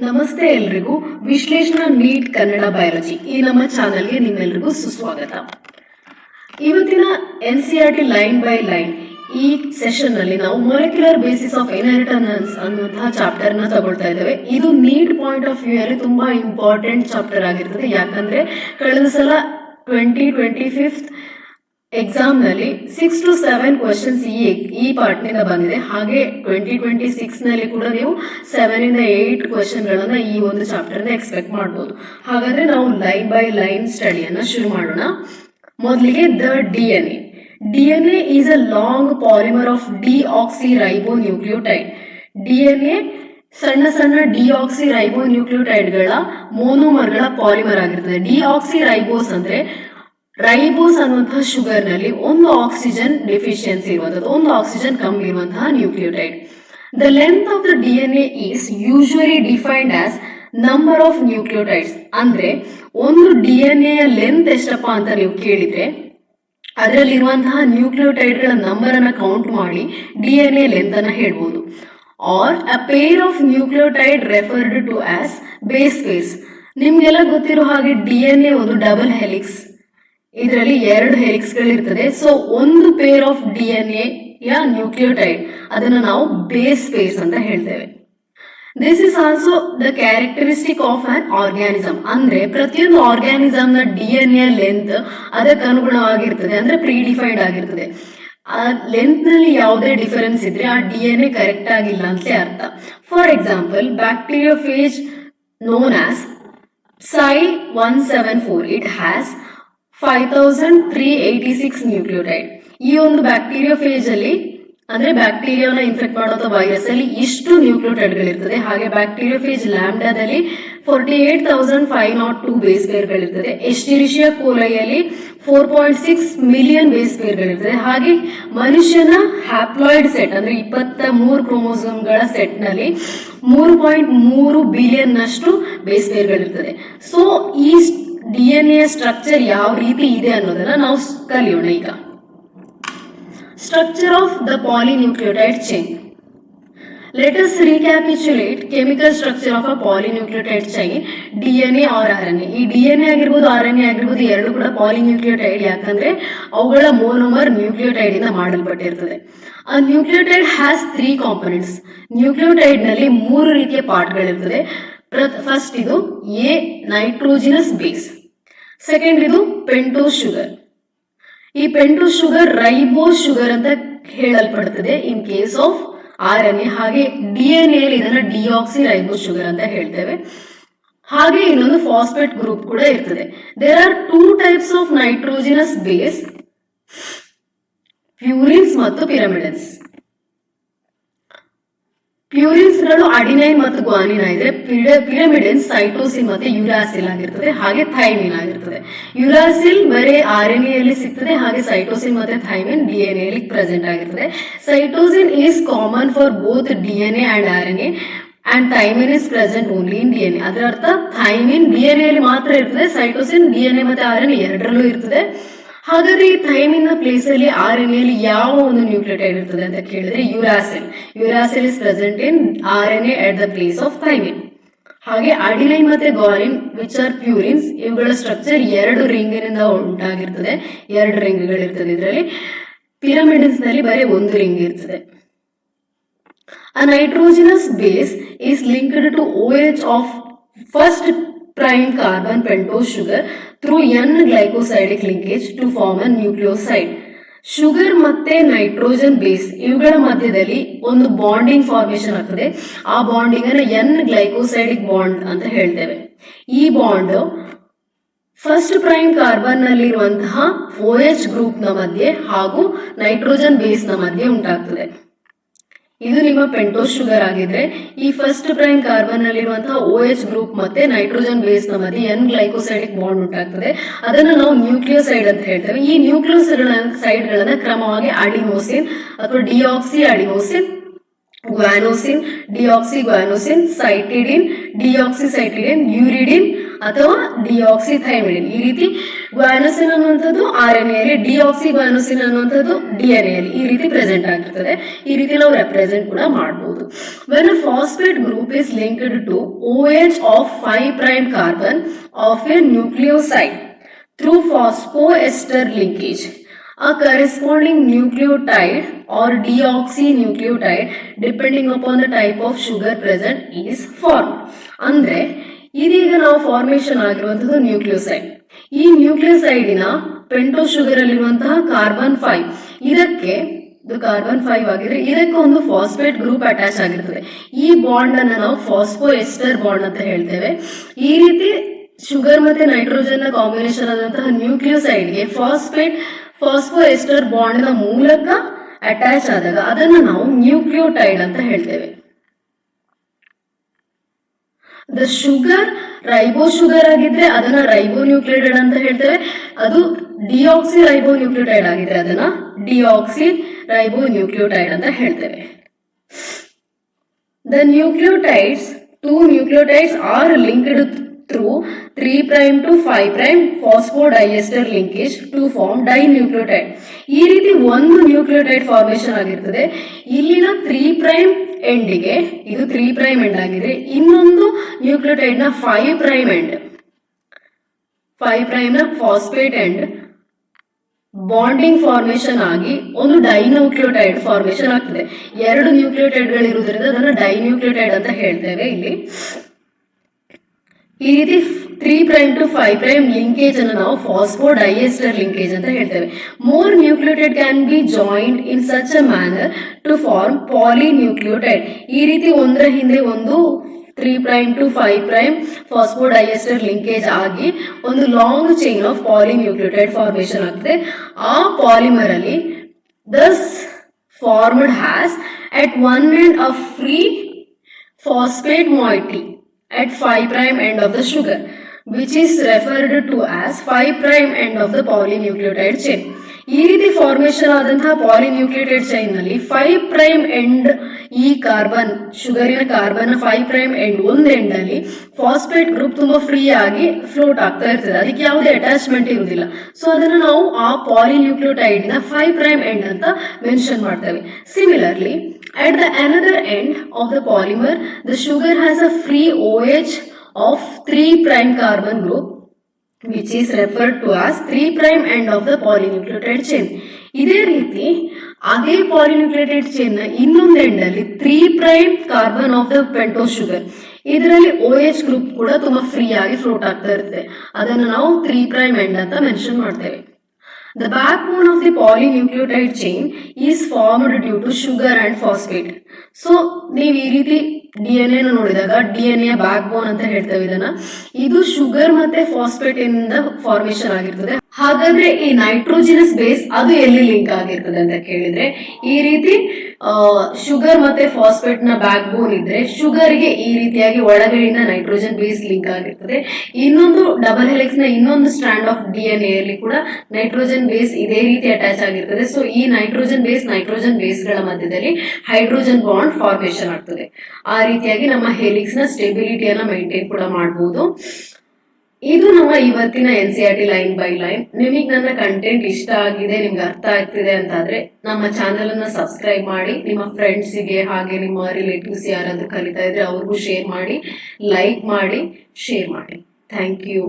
ನಮಸ್ತೆ ಎಲ್ರಿಗೂ. ವಿಶ್ಲೇಷಣಾ ನೀಟ್ ಕನ್ನಡ ಬಯಾಲಜಿ ಈ ನಮ್ಮ ಚಾನೆಲ್ಗೆ ನಿಮ್ಮೆಲ್ರಿಗೂ ಸುಸ್ವಾಗತ. ಇವತ್ತಿನ NCERT ಲೈನ್ ಬೈ ಲೈನ್ ಈ ಸೆಷನ್ ನಲ್ಲಿ ನಾವು ಮೊಲೆಕ್ಯುಲರ್ ಬೇಸಿಸ್ ಆಫ್ ಇನ್ಹೆರಿಟನ್ಸ್ ಅನ್ನುವಂತಹ ಚಾಪ್ಟರ್ ನ ತಗೊಳ್ತಾ ಇದ್ದೇವೆ. ಇದು ನೀಟ್ ಪಾಯಿಂಟ್ ಆಫ್ ವ್ಯೂ ಅಲ್ಲಿ ತುಂಬಾ ಇಂಪಾರ್ಟೆಂಟ್ ಚಾಪ್ಟರ್ ಆಗಿರ್ತದೆ. ಯಾಕಂದ್ರೆ ಕಳೆದ ಸಲ 2025 ಎಕ್ಸಾಮ್ ನಲ್ಲಿ 6 to 7 ಕ್ವಶನ್ಸ್ ಈ ಪಾರ್ಟ್ ನಿಂದ ಬಂದಿದೆ. ಹಾಗೆ 2026 ನಲ್ಲಿ ಕೂಡ ನೀವು 7 ಇಂದ 8 ಕ್ವಶನ್ ಗಳನ್ನ ಈ ಒಂದು ಚಾಪ್ಟರ್ ಇಂದ ಎಕ್ಸ್ಪೆಕ್ಟ್ ಮಾಡಬಹುದು. ಹಾಗಾದ್ರೆ ನಾವು ಲೈನ್ ಬೈ ಲೈನ್ ಸ್ಟಡಿಯನ್ನ ಶುರು ಮಾಡೋಣ. ಮೊದಲಿಗೆ DNA is a long polymer of deoxyribonucleotide. DNA ಸಣ್ಣ ಸಣ್ಣ ಡಿಆಕ್ಸಿರೈಬೋನ್ಯೂಕ್ಲಿಯೋಟೈಡ್ಗಳ ಮೋನೋಮರ್ಗಳ ಪಾಲಿಮರ್ ಆಗಿರ್ತದೆ. ಡಿಆಕ್ಸಿರೈಬೋಸ್ ಅಂದ್ರೆ ರೈಬೋಸ್ ಅನ್ನುವಂತಹ ಶುಗರ್ ನಲ್ಲಿ ಒಂದು ಆಕ್ಸಿಜನ್ ಡೆಫಿಷಿಯನ್ಸಿ ಇರುವಂತದ್ದು, ಒಂದು ಆಕ್ಸಿಜನ್ ಕಮ್ಮಿ ಇರುವಂತಹ nucleotide. The length of the DNA is usually defined as number of nucleotides. ಅಂದ್ರೆ ಒಂದು DNA ಯ ಲೆಂತ್ ಎಷ್ಟಪ್ಪ ಅಂತ ನೀವು ಕೇಳಿದ್ರೆ ಅದರಲ್ಲಿರುವಂತಹ ನ್ಯೂಕ್ಲಿಯೋಟೈಡ್ಗಳ ನಂಬರ್ ಅನ್ನ ಕೌಂಟ್ ಮಾಡಿ DNA ಲೆಂತ್ ಅನ್ನ ಹೇಳ್ಬೋದು. Or a pair of nucleotide referred to as base pairs. ನಿಮ್ಗೆಲ್ಲ ಗೊತ್ತಿರೋ ಹಾಗೆ DNA ಒಂದು ಡಬಲ್ ಹೆಲಿಕ್ಸ್, ಇದರಲ್ಲಿ 2 ಹೆಲಿಕ್ಸ್ ಗಳಿರ್ತದೆ. ಸೊ ಒಂದು ಪೇರ್ ಆಫ್ DNA ಯ ನ್ಯೂಕ್ಲಿಯೋಟೈಡ್ ಅದನ್ನ ನಾವು ಬೇಸ್ ಪೇರ್ಸ್ ಅಂತ ಹೇಳ್ತೇವೆ. This is also the characteristic of on organism. ಅಂದ್ರೆ ಪ್ರತಿಯೊಂದು ಆರ್ಗ್ಯಾನಿಸಮ್ ನ DNA ಲೆಂತ್ ಅದಕ್ಕೆ ಅನುಗುಣವಾಗಿರ್ತದೆ, ಅಂದ್ರೆ ಪ್ರೀಡಿಫೈನ್ಡ್ ಆಗಿರ್ತದೆ. ಆ ಲೆಂತ್ ನಲ್ಲಿ ಯಾವುದೇ ಡಿಫರೆನ್ಸ್ ಇದ್ರೆ ಆ DNA ಕರೆಕ್ಟ್ ಆಗಿಲ್ಲ ಅಂತಲೇ ಅರ್ಥ. For example, bacteriophage known as Psi-174, it has 5386 nucleotide. ಈ ಒಂದು ಬ್ಯಾಕ್ಟೀರಿಯೋಫೇಜ್ ಅಲ್ಲಿ ಅಂದ್ರೆ ಬ್ಯಾಕ್ಟೀರಿಯಾನ ಇನ್ಫೆಕ್ಟ್ ಮಾಡುವಂತ ವೈರಸ್ ಅಲ್ಲಿ ಇಷ್ಟು ನ್ಯೂಕ್ಲಿಯೋಟೈಡ್ ಗಳಿರ್ತದೆ. ಹಾಗೆ ಬ್ಯಾಕ್ಟೀರಿಯೋಫೇಜ್ ಲ್ಯಾಂಬ್ಡಾದಲ್ಲಿ 48502 ಬೇಸ್ ಪೇರ್ ಗಳಿರ್ತದೆ. ಎಸ್ಟಿರಿಷಿಯಾ ಕೋಲೈಯಲ್ಲಿ 4.6 ಮಿಲಿಯನ್ ಬೇಸ್ ಪೇರ್ ಗಳಿರ್ತದೆ. ಹಾಗೆ ಮನುಷ್ಯನ ಹ್ಯಾಪ್ಲಾಯ್ಡ್ ಸೆಟ್ ಅಂದ್ರೆ 23 ಕ್ರೋಮೋಸೋಮ್ ಗಳ ಸೆಟ್ ನಲ್ಲಿ 3.3 ಬಿಲಿಯನ್ ನಷ್ಟು ಬೇಸ್ ಪೇರ್ ಗಳಿರ್ತದೆ. ಸೊ ಈ DNA ಸ್ಟ್ರಕ್ಚರ್ ಯಾವ ರೀತಿ ಇದೆ ಅನ್ನೋದನ್ನ ನಾವು ಕಲಿಯೋಣ. ಈಗ structure of the polynucleotide chain. Let us recapitulate chemical structure of a polynucleotide chain, DNA or RNA. ಈ DNA ಆಗಿರ್ಬೋದು RNA ಆಗಿರ್ಬೋದು ಎರಡು ಕೂಡ ಪಾಲಿನ್ಯೂಕ್ಲಿಯೋಟೈಡ್. ಯಾಕಂದ್ರೆ ಅವುಗಳ ಮೋನೋಮರ್ ನ್ಯೂಕ್ಲಿಯೋಟೈಡ್ ಇಂದ ಮಾಡಲ್ಪಟ್ಟಿರ್ತದೆ. ಆ ನ್ಯೂಕ್ಲಿಯೋಟೈಡ್ ಹ್ಯಾಸ್ 3 ಕಾಂಪೊನೆಂಟ್ಸ್. ನ್ಯೂಕ್ಲಿಯೋಟೈಡ್ ನಲ್ಲಿ 3 ರೀತಿಯ ಪಾರ್ಟ್ ಗಳಿರ್ತದೆ. ಫಸ್ಟ್ ಇದು ನೈಟ್ರೋಜಿನಸ್ ಬೇಸ್, ಸೆಕೆಂಡ್ ಇದು ಪೆಂಟೋಸ್ ಶುಗರ್. ಈ ಪೆಂಟೋಸ್ ಶುಗರ್ ರೈಬೋಸ್ ಶುಗರ್ ಅಂತ ಹೇಳಲ್ಪಡುತ್ತದೆ ಇನ್ ಕೇಸ್ ಆಫ್ RNA. ಹಾಗೆ DNA ಅಲ್ಲಿ ಇದನ್ನ ಡಿಆಕ್ಸಿ ರೈಬೋಸ್ ಶುಗರ್ ಅಂತ ಹೇಳ್ತೇವೆ. ಹಾಗೆ ಇನ್ನೊಂದು ಫಾಸ್ಫೇಟ್ ಗ್ರೂಪ್ ಕೂಡ ಇರ್ತದೆ. There are 2 types of nitrogenous base, purines ಮತ್ತು ಪಿರಮಿಡನ್ಸ್. ಪ್ಯೂರಿನ್ಸ್ ಗಳು ಅಡಿನೈನ್ ಮತ್ತು ಗ್ವಾನಿನ್ ಆಗಿದ್ರೆ ಪಿರಮಿಡಿನ್ಸ್ ಸೈಟೋಸಿನ್ ಮತ್ತೆ ಯುರಾಸಿಲ್ ಆಗಿರ್ತದೆ. ಹಾಗೆ ಥೈಮಿನ್ ಆಗಿರ್ತದೆ. ಯುರಾಸಿಲ್ ಬರೀ RNA ಯಲ್ಲಿ ಸಿಗ್ತದೆ, ಹಾಗೆ ಸೈಟೋಸಿನ್ ಮತ್ತೆ ಥೈಮಿನ್ DNA ಯಲ್ಲಿ ಪ್ರೆಸೆಂಟ್ ಆಗಿರ್ತದೆ. Cytosine is common for both DNA and RNA and thymine is present only in DNA. ಅದರ ಅರ್ಥ ಥೈಮಿನ್ DNA ಯಲ್ಲಿ ಮಾತ್ರ ಇರ್ತದೆ, ಸೈಟೋಸಿನ್ DNA ಮತ್ತೆ RNA ಎರಡರಲ್ಲೂ ಇರ್ತದೆ. ಹಾಗಾದ್ರೆ ಈ ಥೈಮಿನ್ ನ ಪ್ಲೇಸ್ ಅಲ್ಲಿ RNA ಅಲ್ಲಿ ಯಾವ ಒಂದು ನ್ಯೂಕ್ಲಿಯೋಟೈಡ್ ಇರ್ತದೆ ಅಂತ ಕೇಳಿದ್ರೆ uracil is present in RNA at the place of thymine. ಹಾಗೆ ಅಡಿನೈನ್ ಮತ್ತೆ ಗ್ವಾನಿನ್ ವಿಚ್ ಆರ್ ಪ್ಯೂರಿನ್ಸ್, ಇವುಗಳ ಸ್ಟ್ರಕ್ಚರ್ 2 ರಿಂಗಿನಿಂದ ಉಂಟಾಗಿರ್ತದೆ. 2 ರಿಂಗ್ಗಳಿರ್ತದೆ. ಇದರಲ್ಲಿ ಪಿರಮಿಡಿನ್ಸ್ ನಲ್ಲಿ ಬರೀ 1 ರಿಂಗ್ ಇರ್ತದೆ. A nitrogenous base is linked to OH of first prime carbon pentose sugar through N-glycosidic linkage to form a nucleoside. Sugar ಮತ್ತೆ nitrogen base ಇವುಗಳ ಮಧ್ಯದಲ್ಲಿ ಒಂದು ಬಾಂಡಿಂಗ್ ಫಾರ್ಮೇಶನ್ ಆಗ್ತದೆ. ಆ ಬಾಂಡಿಂಗ್ ಅನ್ನ N-ಗ್ಲೈಕೋಸೈಡಿಕ್ ಬಾಂಡ್ ಅಂತ ಹೇಳ್ತೇವೆ. ಈ ಬಾಂಡ್ ಫಸ್ಟ್ ಪ್ರೈಮ್ ಕಾರ್ಬನ್ ನಲ್ಲಿರುವಂತಹ OH ಗ್ರೂಪ್ ನ ಮಧ್ಯೆ ಹಾಗೂ ನೈಟ್ರೋಜನ್ ಬೇಸ್ ನ ಮಧ್ಯೆ ಉಂಟಾಗ್ತದೆ. ಇದು ನಿಮ್ಮ ಪೆಂಟೋಸ್ ಶುಗರ್ ಆಗಿದ್ರೆ ಈ ಫಸ್ಟ್ ಪ್ರೈಮ್ ಕಾರ್ಬನ್ ನಲ್ಲಿರುವಂತಹ OH ಗ್ರೂಪ್ ಮತ್ತೆ ನೈಟ್ರೋಜನ್ ಬೇಸ್ ನ ಮಧ್ಯೆ N-ಗ್ಲೈಕೋಸೈಡಿಕ್ ಬಾಂಡ್ ಉಂಟಾಗ್ತದೆ. ಅದನ್ನು ನಾವು ನ್ಯೂಕ್ಲಿಯೋಸೈಡ್ ಅಂತ ಹೇಳ್ತೇವೆ. ಈ ನ್ಯೂಕ್ಲಿಯೋಸೈಡ್ ಗಳನ್ನ ಕ್ರಮವಾಗಿ ಅಡಿನೋಸಿನ್ ಅಥವಾ ಡಿಆಕ್ಸಿ ಅಡಿನೋಸಿನ್, ಗ್ವಾನೋಸಿನ್, ಡಿಆಕ್ಸಿ ಗ್ವಾನೋಸಿನ್, ಸೈಟಿಡಿನ್, ಡಿಆಕ್ಸಿ ಸೈಟಿಡಿನ್, ಯೂರಿಡಿನ್, ಅಥವಾ ಡಿಆಕ್ಸಿಥೈಮಿಡಿನ್. ಈ ರೀತಿ ಗ್ವಾನೋಸಿನ್ ಅನ್ನುವಂಥದ್ದು RNA ಅಲ್ಲಿ, ಡಿಆಕ್ಸಿ ಗ್ವಾನೋಸಿನ್ ಅನ್ನುವಂಥದ್ದು DNA ಅಲ್ಲಿ ಈ ರೀತಿ ಪ್ರೆಸೆಂಟ್ ಆಗಿರ್ತದೆ. ಈ ರೀತಿ ನಾವು ರೆಪ್ರೆಸೆಂಟ್ ಕೂಡ ಮಾಡಬಹುದು. When a phosphate group is linked to OH of 5' carbon of a nucleoside through phosphoester linkage, a corresponding nucleotide or deoxynucleotide depending upon the type of sugar present is formed. ಅಂದ್ರೆ ಇದೀಗ ನಾವು formation ಆಗಿರುವಂತದ್ದು nucleoside. ಈ ನ್ಯೂಕ್ಲಿಯೋಸೈಡಿನ ಪೆಂಟೋ sugar ಅಲ್ಲಿರುವಂತಹ carbon 5, ಇದಕ್ಕೆ carbon 5 ಆಗಿದ್ರೆ ಇದಕ್ಕೆ ಒಂದು ಫಾಸ್ಫೇಟ್ ಗ್ರೂಪ್ ಅಟ್ಯಾಚ್ ಆಗಿರ್ತದೆ. ಈ ಬಾಂಡ್ ಅನ್ನ ನಾವು ಫಾಸ್ಫೋಎಸ್ಟರ್ ಬಾಂಡ್ ಅಂತ ಹೇಳ್ತೇವೆ. ಈ ರೀತಿ ಶುಗರ್ ಮತ್ತೆ ನೈಟ್ರೋಜನ್ ನ ಕಾಂಬಿನೇಷನ್ ಆದಂತಹ ನ್ಯೂಕ್ಲಿಯೋಸೈಡ್ಗೆ ಫಾಸ್ಫೋಎಸ್ಟರ್ ಬಾಂಡ್ ನ ಮೂಲಕ ಅಟ್ಯಾಚ್ ಆದಾಗ ಅದನ್ನು ನಾವು ನ್ಯೂಕ್ಲಿಯೋಟೈಡ್ ಅಂತ ಹೇಳ್ತೇವೆ. ದ ಶುಗರ್ ರೈಬೋ ಶುಗರ್ ಆಗಿದ್ರೆ ಅದನ್ನ ರೈಬೋನ್ಯೂಕ್ಲಿಯೋಟೈಡ್ ಅಂತ ಹೇಳ್ತೇವೆ. ಅದು ಡಿಆಕ್ಸಿ ರೈಬೋನ್ಯೂಕ್ಲಿಯೋಟೈಡ್ ಆಗಿದ್ರೆ ಅದನ್ನ ಡಿಆಕ್ಸಿ ರೈಬೋನ್ಯೂಕ್ಲಿಯೋಟೈಡ್ ಅಂತ ಹೇಳ್ತೇವೆ. The nucleotides, 2 nucleotides are linked through 3' to 5' phosphodiester linkage to form dinucleotide. ಈ ರೀತಿ ಒಂದು ನ್ಯೂಕ್ಲಿಯೋಟೈಡ್ ಫಾರ್ಮೇಶನ್ ಆಗಿರ್ತದೆ. ಇಲ್ಲಿನ 3' ಎಂಡಿಗೆ, ಇದು 3' ಎಂಡ್ ಆಗಿದೆ, ಇನ್ನೊಂದು ನ್ಯೂಕ್ಲಿಯೋಟೈಡ್ ನ 5' ಎಂಡ್, 5' ನ ಫಾಸ್ಫೇಟ್ ಎಂಡ್ ಬಾಂಡಿಂಗ್ ಫಾರ್ಮೇಶನ್ ಆಗಿ ಒಂದು ಡೈನ್ಯೂಕ್ಲಿಯೋಟೈಡ್ ಫಾರ್ಮೇಶನ್ ಆಗ್ತದೆ. 2 ನ್ಯೂಕ್ಲಿಯೋಟೈಡ್ ಗಳಿರುವುದರಿಂದ ಅದನ್ನು ಡೈನ್ಯೂಕ್ಲಿಯೋಟೈಡ್ ಅಂತ ಹೇಳ್ತೇವೆ. ಇಲ್ಲಿ ಈ ರೀತಿ 3' to 5' ಲಿಂಕೇಜ್ ಅನ್ನು ನಾವು ಫಾಸ್ಫೋಡೈಎಸ್ಟರ್ ಲಿಂಕೇಜ್ ಅಂತ ಹೇಳ್ತೇವೆ. More nucleotide can be joined in such a manner to form polynucleotide. ಈ ರೀತಿ ಒಂದರ ಹಿಂದೆ ಒಂದು 3' to 5' ಫಾಸ್ಫೋಡೈಎಸ್ಟರ್ ಲಿಂಕೇಜ್ ಆಗಿ ಒಂದು long chain of polynucleotide formation ಆಗ್ತದೆ. ಆ ಪಾಲಿಮರ್ ಅಲ್ಲಿ thus formed has at one end a free phosphate moiety at 5' end of the sugar, which is referred to as 5' end of the polynucleotide chain. ಈ ರೀತಿ formation ಆದಂತಹ ಪಾಲಿನ್ಯೂಕ್ಲಿಯೋಟೈಡ್ chain ನಲ್ಲಿ 5' end, ಈ carbon ಶುಗರಿನ carbon 5' end ಒಂದು end ಅಲ್ಲಿ phosphate group ತುಂಬಾ free ಆಗಿ float ಆಗ್ತಾ ಇರ್ತದೆ. ಅದಕ್ಕೆ ಯಾವುದೇ ಅಟ್ಯಾಚ್ಮೆಂಟ್ ಇರುವುದಿಲ್ಲ. ಸೊ ಅದನ್ನು ನಾವು ಆ ಪಾಲಿನ್ಯೂಕ್ಲಿಯೋಟೈಡ್ ನ 5' ಎಂಡ್ ಅಂತ ಮೆನ್ಷನ್ ಮಾಡ್ತೇವೆ. Similarly at the another end of the polymer the sugar has a free OH of 3' carbon group which is referred to as 3' end of the polynucleotide chain. ಇದೇ ರೀತಿ ಅದೇ ಪಾಲಿನ್ಯೂಕ್ಲಿಯೋಟೈಡ್ ಚೈನ್ ನ ಇನ್ನೊಂದು ಎಂಡ್ ಅಲ್ಲಿ 3' carbon of the pentose sugar, ಇದರಲ್ಲಿ OH group ಕೂಡ ತುಂಬಾ free ಆಗಿ ಫ್ಲೋಟ್ ಆಗ್ತಾ ಇರುತ್ತೆ. ಅದನ್ನು ನಾವು 3' ಎಂಡ್ ಅಂತ ಮೆನ್ಷನ್ ಮಾಡ್ತೇವೆ. The backbone of the polynucleotide chain is formed due to sugar and phosphate. So ನೀವು ಈ ರೀತಿ DNA ನ ನೋಡಿದಾಗ DNA ಬ್ಯಾಕ್ ಬೋನ್ ಅಂತ ಹೇಳ್ತೇವೆ ಇದನ್ನ. ಇದು ಶುಗರ್ ಮತ್ತೆ ಫಾಸ್ಫೇಟ್ ಇಂದ ಫಾರ್ಮೇಶನ್ ಆಗಿರ್ತದೆ. ಹಾಗಾದ್ರೆ ಈ ನೈಟ್ರೋಜಿನಸ್ ಬೇಸ್ ಅದು ಎಲ್ಲಿ ಲಿಂಕ್ ಆಗಿರ್ತದೆ ಅಂತ ಕೇಳಿದ್ರೆ, ಈ ರೀತಿ ಶುಗರ್ ಮತ್ತೆ ಫಾಸ್ಫೇಟ್ ನ ಬ್ಯಾಕ್ ಬೋನ್ ಇದ್ರೆ ಶುಗರ್ ಗೆ ಈ ರೀತಿಯಾಗಿ ಒಳಗಡೆಯಿಂದ ನೈಟ್ರೋಜನ್ ಬೇಸ್ ಲಿಂಕ್ ಆಗಿರ್ತದೆ. ಇನ್ನೊಂದು ಡಬಲ್ ಹೆಲಿಕ್ಸ್ ನ ಇನ್ನೊಂದು ಸ್ಟ್ರಾಂಡ್ ಆಫ್ DNA ಅಲ್ಲಿ ಕೂಡ ನೈಟ್ರೋಜನ್ ಬೇಸ್ ಇದೇ ರೀತಿ ಅಟ್ಯಾಚ್ ಆಗಿರ್ತದೆ. ಸೊ ಈ ನೈಟ್ರೋಜನ್ ಬೇಸ್ ಗಳ ಮಧ್ಯದಲ್ಲಿ ಹೈಡ್ರೋಜನ್ ಬಾಂಡ್ ಫಾರ್ಮೇಶನ್ ಆಗ್ತದೆ. ಆ ರೀತಿಯಾಗಿ ನಮ್ಮ ಹೆಲಿಕ್ಸ್ ನ ಸ್ಟೆಬಿಲಿಟಿಯನ್ನ ಮೇಂಟೈನ್ ಕೂಡ ಮಾಡಬಹುದು. ಇದು ನಮ್ಮ ಇವತ್ತಿನ NCERT ಲೈನ್ ಬೈ ಲೈನ್. ನಿಮಗೆ ನನ್ನ ಕಂಟೆಂಟ್ ಇಷ್ಟ ಆಗಿದೆ, ನಿಮ್ಗೆ ಅರ್ಥ ಆಗ್ತಿದೆ ಅಂತಾದ್ರೆ ನಮ್ಮ ಚಾನೆಲ್ ಅನ್ನ ಸಬ್ಸ್ಕ್ರೈಬ್ ಮಾಡಿ, ನಿಮ್ಮ ಫ್ರೆಂಡ್ಸಿಗೆ ಹಾಗೆ ನಿಮ್ಮ ರಿಲೇಟಿವ್ಸ್ ಯಾರಾದ್ರೂ ಕಲಿತಾ ಇದ್ರೆ ಅವ್ರಿಗೂ ಶೇರ್ ಮಾಡಿ, ಲೈಕ್ ಮಾಡಿ, ಶೇರ್ ಮಾಡಿ. Thank you.